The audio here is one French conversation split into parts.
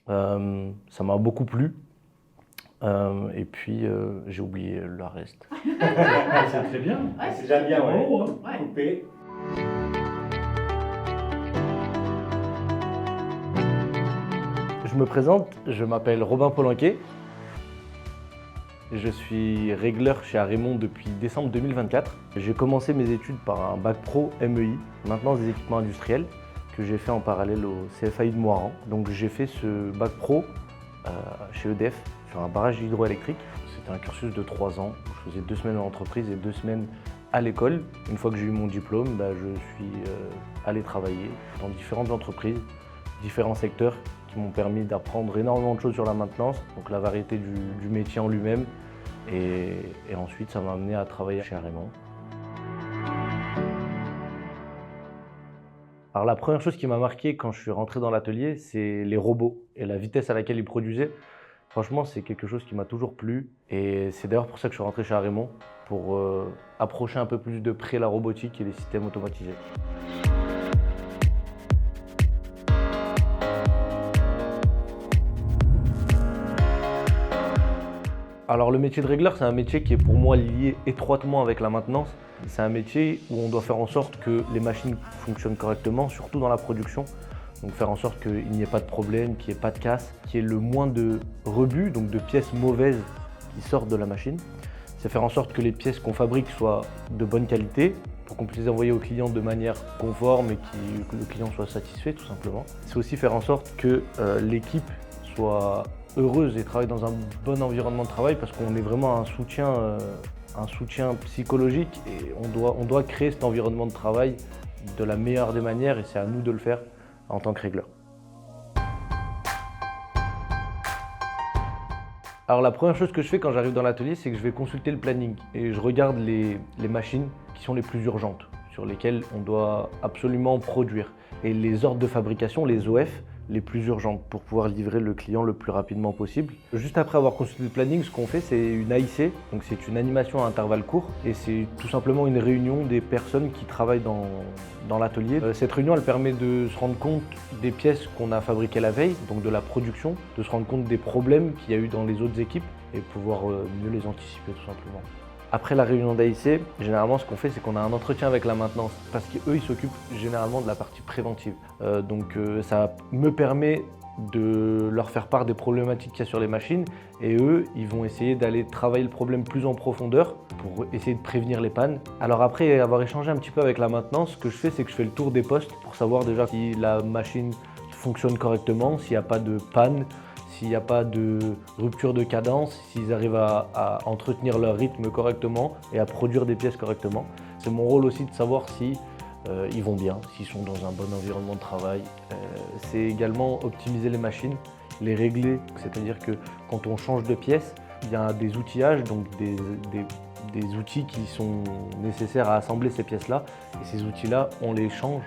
Ça m'a beaucoup plu. Et puis, j'ai oublié le reste. C'est très bien. Ouais, C'est déjà bien, ouais. Bravo, hein. Ouais. Coupé. Je me présente, je m'appelle Robin Polanquet. Je suis régleur chez Arémon depuis décembre 2024. J'ai commencé mes études par un bac pro MEI, maintenance des équipements industriels, que j'ai fait en parallèle au CFAI de Moiran. Donc j'ai fait ce bac pro chez EDF sur un barrage hydroélectrique. C'était un cursus de 3 ans. Je faisais 2 semaines en entreprise et 2 semaines à l'école. Une fois que j'ai eu mon diplôme, je suis allé travailler dans différentes entreprises, différents secteurs qui m'ont permis d'apprendre énormément de choses sur la maintenance, donc la variété du métier en lui-même. Et ensuite, ça m'a amené à travailler chez Arémon. Alors la première chose qui m'a marqué quand je suis rentré dans l'atelier, c'est les robots et la vitesse à laquelle ils produisaient. Franchement, c'est quelque chose qui m'a toujours plu. Et c'est d'ailleurs pour ça que je suis rentré chez Arémon, pour approcher un peu plus de près la robotique et les systèmes automatisés. Alors le métier de régleur, c'est un métier qui est pour moi lié étroitement avec la maintenance. C'est un métier où on doit faire en sorte que les machines fonctionnent correctement, surtout dans la production. Donc faire en sorte qu'il n'y ait pas de problème, qu'il n'y ait pas de casse, qu'il y ait le moins de rebuts, donc de pièces mauvaises qui sortent de la machine. C'est faire en sorte que les pièces qu'on fabrique soient de bonne qualité pour qu'on puisse les envoyer au client de manière conforme et que le client soit satisfait tout simplement. C'est aussi faire en sorte que l'équipe soit heureuse et travaille dans un bon environnement de travail parce qu'on est vraiment un soutien psychologique et on doit créer cet environnement de travail de la meilleure des manières et c'est à nous de le faire en tant que régleur. Alors la première chose que je fais quand j'arrive dans l'atelier, c'est que je vais consulter le planning et je regarde les machines qui sont les plus urgentes, sur lesquelles on doit absolument produire, et les ordres de fabrication, les OF, les plus urgentes pour pouvoir livrer le client le plus rapidement possible. Juste après avoir consulté le planning, ce qu'on fait, c'est une AIC, donc c'est une animation à intervalles courts et c'est tout simplement une réunion des personnes qui travaillent dans l'atelier. Cette réunion, elle permet de se rendre compte des pièces qu'on a fabriquées la veille, donc de la production, de se rendre compte des problèmes qu'il y a eu dans les autres équipes et pouvoir mieux les anticiper tout simplement. Après la réunion d'AIC, généralement ce qu'on fait, c'est qu'on a un entretien avec la maintenance parce qu'eux, ils s'occupent généralement de la partie préventive. Ça me permet de leur faire part des problématiques qu'il y a sur les machines et eux, ils vont essayer d'aller travailler le problème plus en profondeur pour essayer de prévenir les pannes. Alors après avoir échangé un petit peu avec la maintenance, ce que je fais, c'est que je fais le tour des postes pour savoir déjà si la machine fonctionne correctement, s'il n'y a pas de panne, s'il n'y a pas de rupture de cadence, s'ils arrivent à entretenir leur rythme correctement et à produire des pièces correctement. C'est mon rôle aussi de savoir si ils vont bien, s'ils sont dans un bon environnement de travail. C'est également optimiser les machines, les régler, c'est-à-dire que quand on change de pièce, il y a des outillages, donc des outils qui sont nécessaires à assembler ces pièces-là. Et ces outils-là, on les change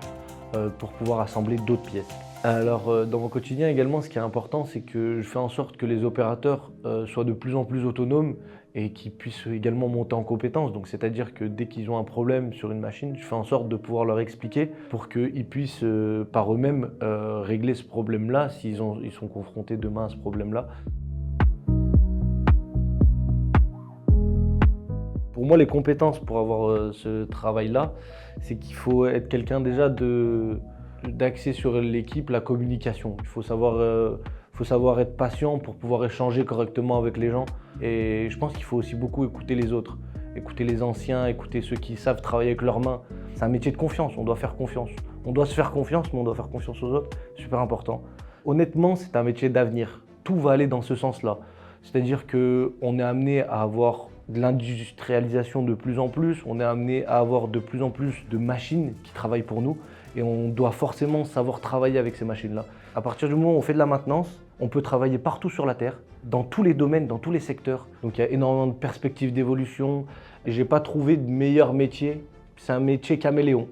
pour pouvoir assembler d'autres pièces. Alors dans mon quotidien également, ce qui est important, c'est que je fais en sorte que les opérateurs soient de plus en plus autonomes et qu'ils puissent également monter en compétences. Donc c'est-à-dire que dès qu'ils ont un problème sur une machine, je fais en sorte de pouvoir leur expliquer pour qu'ils puissent par eux-mêmes régler ce problème-là s'ils sont confrontés demain à ce problème-là. Pour moi, les compétences pour avoir ce travail-là, c'est qu'il faut être quelqu'un déjà d'axé sur l'équipe, la communication. Il faut savoir être patient pour pouvoir échanger correctement avec les gens. Et je pense qu'il faut aussi beaucoup écouter les autres, écouter les anciens, écouter ceux qui savent travailler avec leurs mains. C'est un métier de confiance, on doit faire confiance. On doit se faire confiance, mais on doit faire confiance aux autres, super important. Honnêtement, c'est un métier d'avenir. Tout va aller dans ce sens-là. C'est-à-dire qu'on est amené à avoir de l'industrialisation de plus en plus, on est amené à avoir de plus en plus de machines qui travaillent pour nous et on doit forcément savoir travailler avec ces machines-là. À partir du moment où on fait de la maintenance, on peut travailler partout sur la Terre, dans tous les domaines, dans tous les secteurs. Donc il y a énormément de perspectives d'évolution et j'ai pas trouvé de meilleur métier. C'est un métier caméléon.